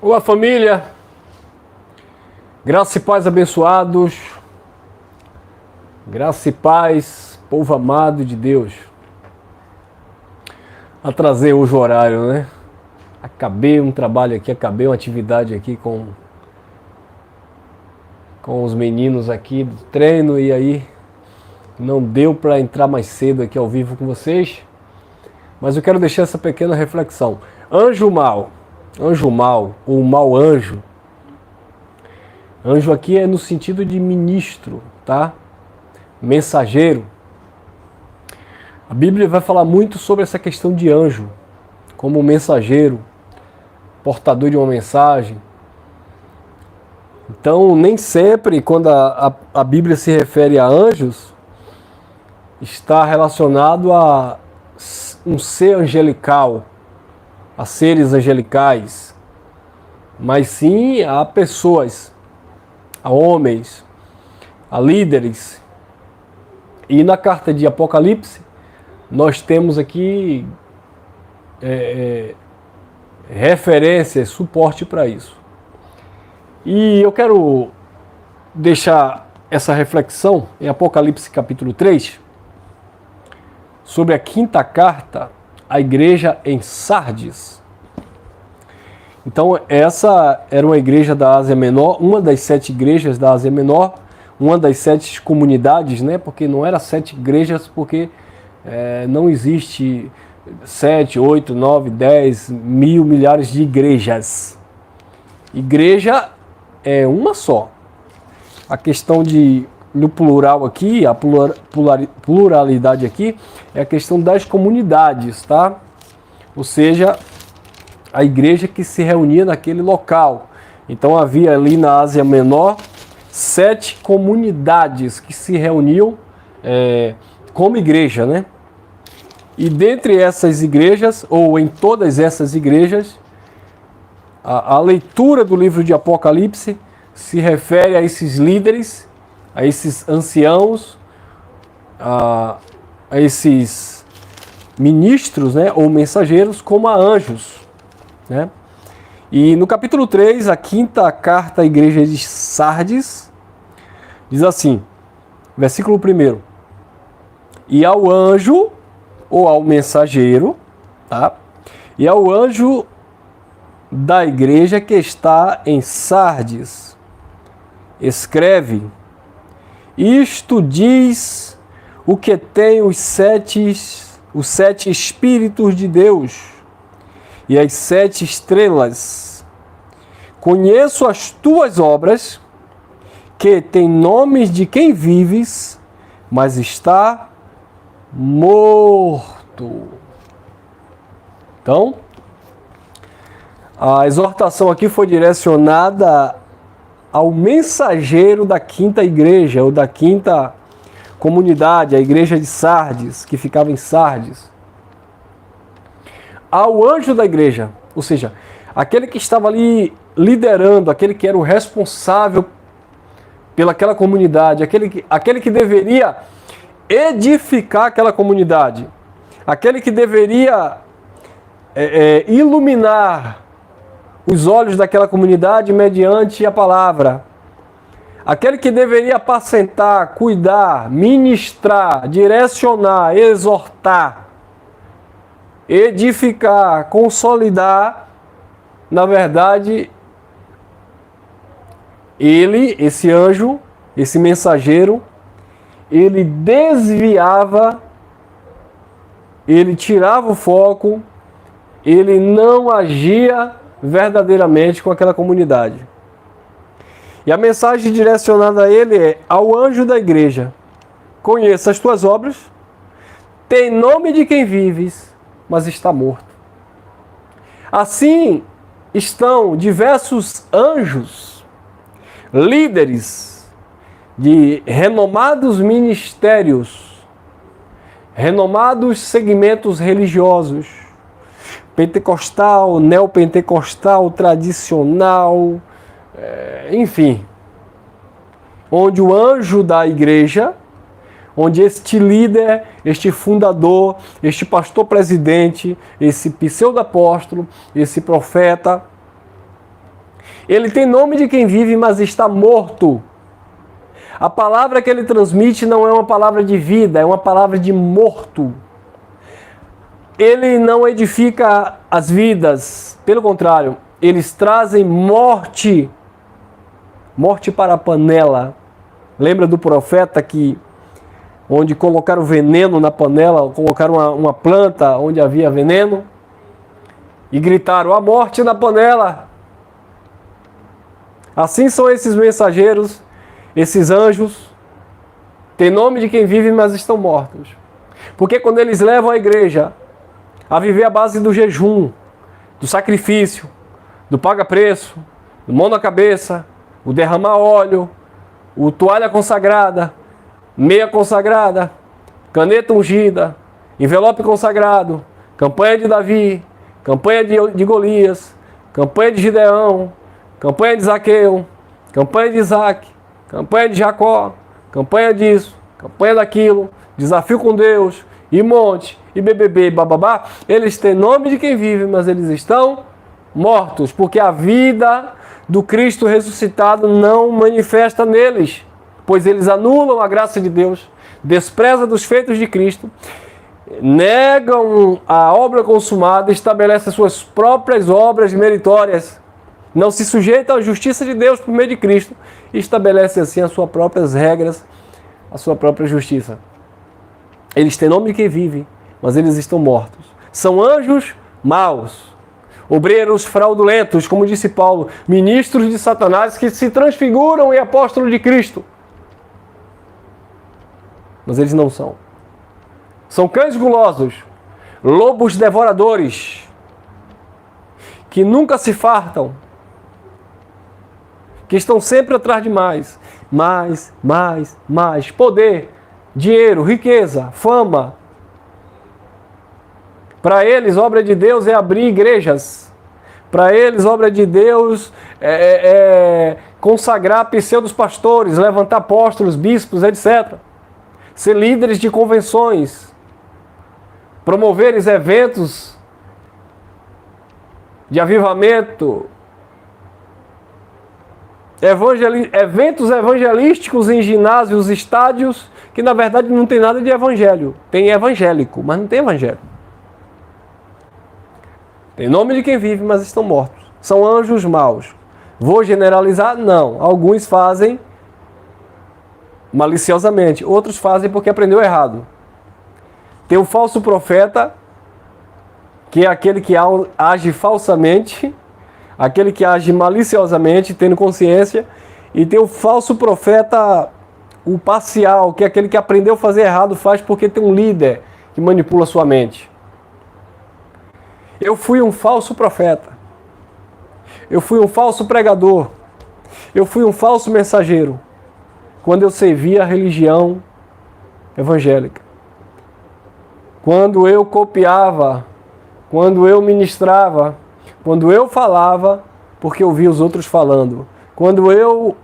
Olá, família, graça e paz abençoados, graça e paz, povo amado de Deus. Atrasei hoje o horário, né? Acabei um trabalho aqui, acabei uma atividade aqui com os meninos aqui do treino e aí não deu para entrar mais cedo aqui ao vivo com vocês, mas eu quero deixar essa pequena reflexão. Anjo mal ou mau anjo. Anjo aqui é no sentido de ministro, tá? Mensageiro. A Bíblia vai falar muito sobre essa questão de anjo, como mensageiro, portador de uma mensagem. Então, nem sempre, quando a Bíblia se refere a anjos, está relacionado a um ser angelical, a seres angelicais, mas sim a pessoas, a homens, a líderes. E na carta de Apocalipse, nós temos aqui referências, suporte para isso. E eu quero deixar essa reflexão em Apocalipse capítulo 3, sobre a quinta carta à igreja em Sardes. Então essa era uma igreja da Ásia Menor, uma das 7 igrejas da Ásia Menor, uma das 7 comunidades, né? Porque não era 7 igrejas, porque não existe 7, 8, 9, 10, mil, milhares de igrejas. Igreja é uma só. A questão no plural aqui, a pluralidade aqui, é a questão das comunidades, tá? Ou seja, a igreja que se reunia naquele local. Então havia ali na Ásia Menor 7 comunidades que se reuniam como igreja, né? E dentre essas igrejas, ou em todas essas igrejas, a leitura do livro de Apocalipse se refere a esses líderes, a esses anciãos, a esses ministros, né, ou mensageiros, como a anjos, né? E no capítulo 3, a quinta carta à igreja de Sardes, diz assim, versículo 1: E ao anjo, ou ao mensageiro, tá? E ao anjo da igreja que está em Sardes, escreve: Isto diz o que tem os sete Espíritos de Deus e as 7 estrelas. Conheço as tuas obras, que tem nomes de quem vives, mas está morto. Então, a exortação aqui foi direcionada ao mensageiro da quinta igreja, ou da quinta comunidade, a igreja de Sardes, que ficava em Sardes. Ao anjo da igreja, ou seja, aquele que estava ali liderando, aquele que era o responsável pelaquela comunidade, aquele que deveria edificar aquela comunidade, aquele que deveria iluminar os olhos daquela comunidade mediante a palavra, aquele que deveria apacentar, cuidar, ministrar, direcionar, exortar, edificar, consolidar. Na verdade, esse anjo, esse mensageiro, ele desviava, ele tirava o foco, ele não agia verdadeiramente com aquela comunidade. E a mensagem direcionada a ele é: ao anjo da igreja, conheça as tuas obras, tem nome de quem vives, mas está morto. Assim estão diversos anjos, líderes de renomados ministérios, renomados segmentos religiosos, pentecostal, neopentecostal, tradicional, enfim, onde o anjo da igreja, onde este líder, este fundador, este pastor presidente, esse pseudo-apóstolo, esse profeta, Ele tem nome de quem vive, mas está morto. A palavra que ele transmite não é uma palavra de vida, é uma palavra de morto. Ele não edifica as vidas, pelo contrário, eles trazem morte. Morte para a panela. Lembra do profeta que onde colocaram veneno na panela, colocaram uma planta onde havia veneno e gritaram: a morte na panela. Assim são esses mensageiros, esses anjos, tem nome de quem vive, mas estão mortos. Porque quando eles levam a igreja a viver a base do jejum, do sacrifício, do paga-preço, do mão na cabeça, o derramar óleo, o toalha consagrada, meia consagrada, caneta ungida, envelope consagrado, campanha de Davi, campanha de Golias, campanha de Gideão, campanha de Zaqueu, campanha de Isaac, campanha de Jacó, campanha disso, campanha daquilo, desafio com Deus, e monte, e BBB, e bababá, eles têm nome de quem vive, mas eles estão mortos, porque a vida do Cristo ressuscitado não manifesta neles, pois eles anulam a graça de Deus, desprezam dos feitos de Cristo, negam a obra consumada, estabelecem suas próprias obras meritórias, não se sujeitam à justiça de Deus por meio de Cristo e estabelecem assim as suas próprias regras, a sua própria justiça. Eles têm nome de quem vive, mas eles estão mortos. São anjos maus, obreiros fraudulentos, como disse Paulo, ministros de Satanás que se transfiguram em apóstolos de Cristo. Mas eles não são. São cães gulosos, lobos devoradores, que nunca se fartam, que estão sempre atrás de mais, poder, dinheiro, riqueza, fama. Para eles, obra de Deus é abrir igrejas. Para eles, obra de Deus é consagrar pseudos pastores, levantar apóstolos, bispos, etc. Ser líderes de convenções, promover eventos de avivamento, eventos evangelísticos em ginásios, estádios, que na verdade não tem nada de evangelho. Tem evangélico, mas não tem evangelho. Tem nome de quem vive, mas estão mortos. São anjos maus. Vou generalizar? Não. Alguns fazem maliciosamente, outros fazem porque aprendeu errado. Tem o falso profeta, que é aquele que age falsamente, aquele que age maliciosamente, tendo consciência, e tem o falso profeta, o parcial, que é aquele que aprendeu a fazer errado, faz porque tem um líder que manipula sua mente. Eu fui um falso profeta, eu fui um falso pregador, eu fui um falso mensageiro, quando eu servia a religião evangélica. Quando eu copiava, quando eu ministrava, quando eu falava, porque eu via os outros falando. Quando eu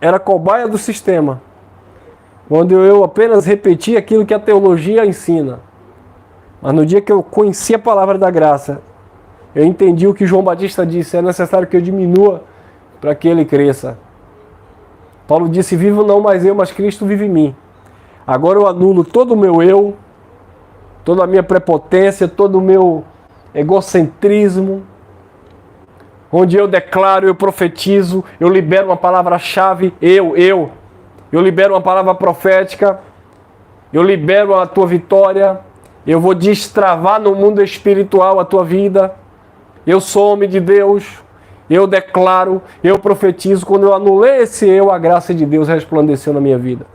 era cobaia do sistema. Quando eu apenas repetia aquilo que a teologia ensina. Mas no dia que eu conheci a palavra da graça, eu entendi o que João Batista disse: é necessário que eu diminua para que ele cresça. Paulo disse: vivo não mais eu, mas Cristo vive em mim. Agora eu anulo todo o meu eu, toda a minha prepotência, todo o meu egocentrismo, onde eu declaro, eu profetizo, eu libero uma palavra-chave, eu libero uma palavra profética, eu libero a tua vitória, eu vou destravar no mundo espiritual a tua vida, eu sou homem de Deus, eu declaro, eu profetizo. Quando eu anulei esse eu, a graça de Deus resplandeceu na minha vida.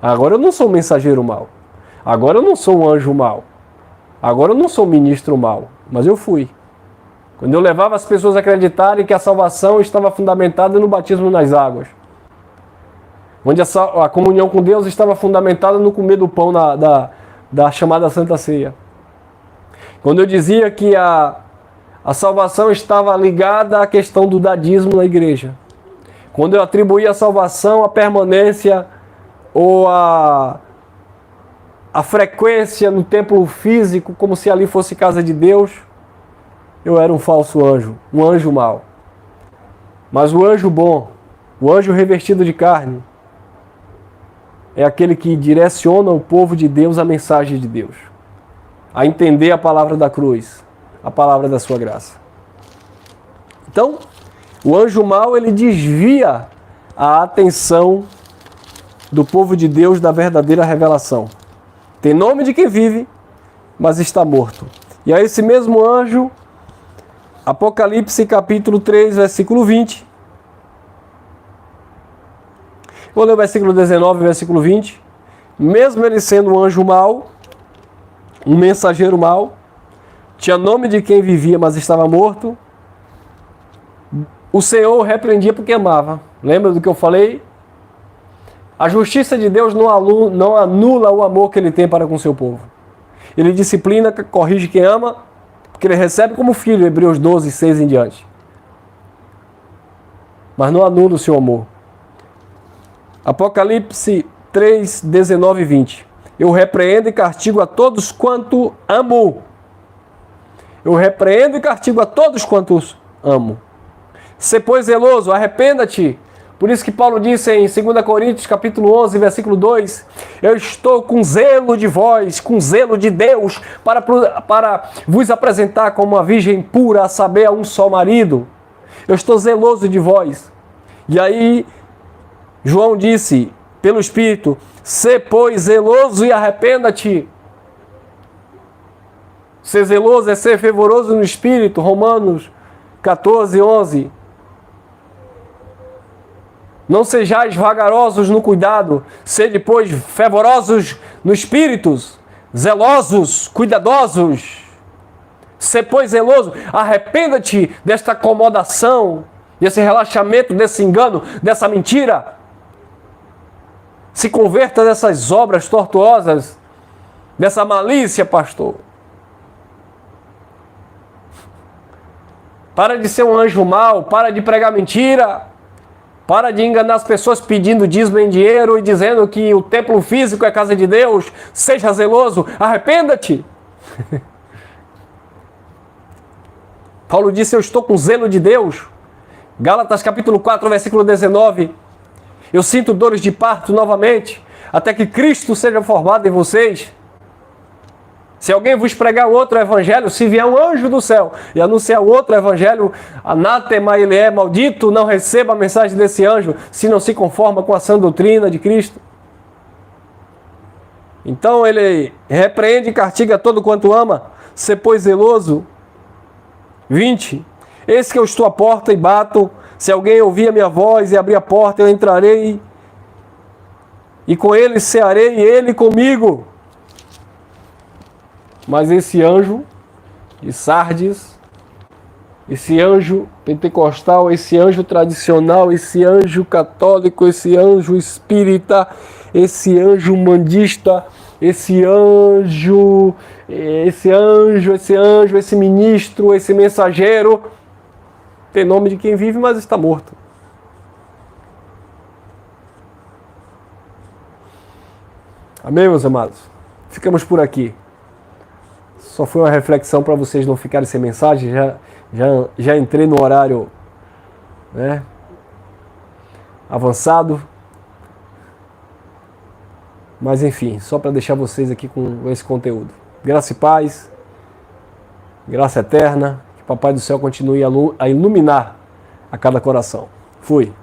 Agora eu não sou um mensageiro mau, agora eu não sou um anjo mau, agora eu não sou um ministro mau, mas eu fui. Quando eu levava as pessoas a acreditarem que a salvação estava fundamentada no batismo nas águas, onde a comunhão com Deus estava fundamentada no comer do pão da chamada Santa Ceia. Quando eu dizia que a salvação estava ligada à questão do dadismo na igreja. Quando eu atribuía a salvação à permanência ou a frequência no templo físico, como se ali fosse casa de Deus. eu era um falso anjo, um anjo mau. Mas o anjo bom, o anjo revestido de carne, é aquele que direciona o povo de Deus à mensagem de Deus, a entender a palavra da cruz, a palavra da sua graça. Então, o anjo mau, ele desvia a atenção do povo de Deus da verdadeira revelação. Tem nome de quem vive, mas está morto. E aí esse mesmo anjo, Apocalipse capítulo 3, versículo 20. Vou ler o versículo 19 e o versículo 20. Mesmo ele sendo um anjo mau, um mensageiro mau, tinha nome de quem vivia, mas estava morto, o Senhor o repreendia porque amava. Lembra do que eu falei? A justiça de Deus não anula o amor que ele tem para com o seu povo. Ele disciplina, corrige quem ama, porque ele recebe como filho, Hebreus 12, 6 em diante. Mas não anula o seu amor. Apocalipse 3, 19 e 20. Eu repreendo e castigo a todos quanto amo. Eu repreendo e castigo a todos quantos amo. Se pois zeloso, arrependa-te. Por isso que Paulo disse em 2 Coríntios capítulo 11, versículo 2, eu estou com zelo de vós, com zelo de Deus, para vos apresentar como uma virgem pura, a saber, a um só marido. Eu estou zeloso de vós. E aí, João disse, pelo Espírito, se pois zeloso e arrependa-te. Ser zeloso é ser fervoroso no Espírito, Romanos 14, 11. Não sejais vagarosos no cuidado, sede, pois, fervorosos no Espírito, zelosos, cuidadosos. Se, pois, zeloso, arrependa-te desta acomodação, desse relaxamento, desse engano, dessa mentira. Se converta dessas obras tortuosas, dessa malícia, pastor. Para de ser um anjo mau, para de pregar mentira. Para de enganar as pessoas pedindo dízimo em dinheiro e dizendo que o templo físico é a casa de Deus. Seja zeloso, arrependa-te. Paulo disse, eu estou com zelo de Deus. Gálatas capítulo 4, versículo 19. Eu sinto dores de parto novamente, até que Cristo seja formado em vocês. Se alguém vos pregar outro evangelho, se vier um anjo do céu e anunciar outro evangelho, anátema ele é, maldito, não receba a mensagem desse anjo, se não se conforma com a sã doutrina de Cristo. Então ele repreende e castiga todo quanto ama, se pois zeloso. 20. Eis que eu estou à porta e bato, se alguém ouvir a minha voz e abrir a porta, eu entrarei e com ele cearei e ele comigo. Mas esse anjo de Sardes, esse anjo pentecostal, esse anjo tradicional, esse anjo católico, esse anjo espírita, esse anjo mandista, esse ministro, esse mensageiro, tem nome de quem vive, mas está morto. Amém, meus amados? Ficamos por aqui. Só foi uma reflexão para vocês não ficarem sem mensagem. Já entrei no horário, né, avançado. Mas enfim, só para deixar vocês aqui com esse conteúdo. Graça e paz, graça eterna. Que o Papai do Céu continue a iluminar a cada coração. Fui.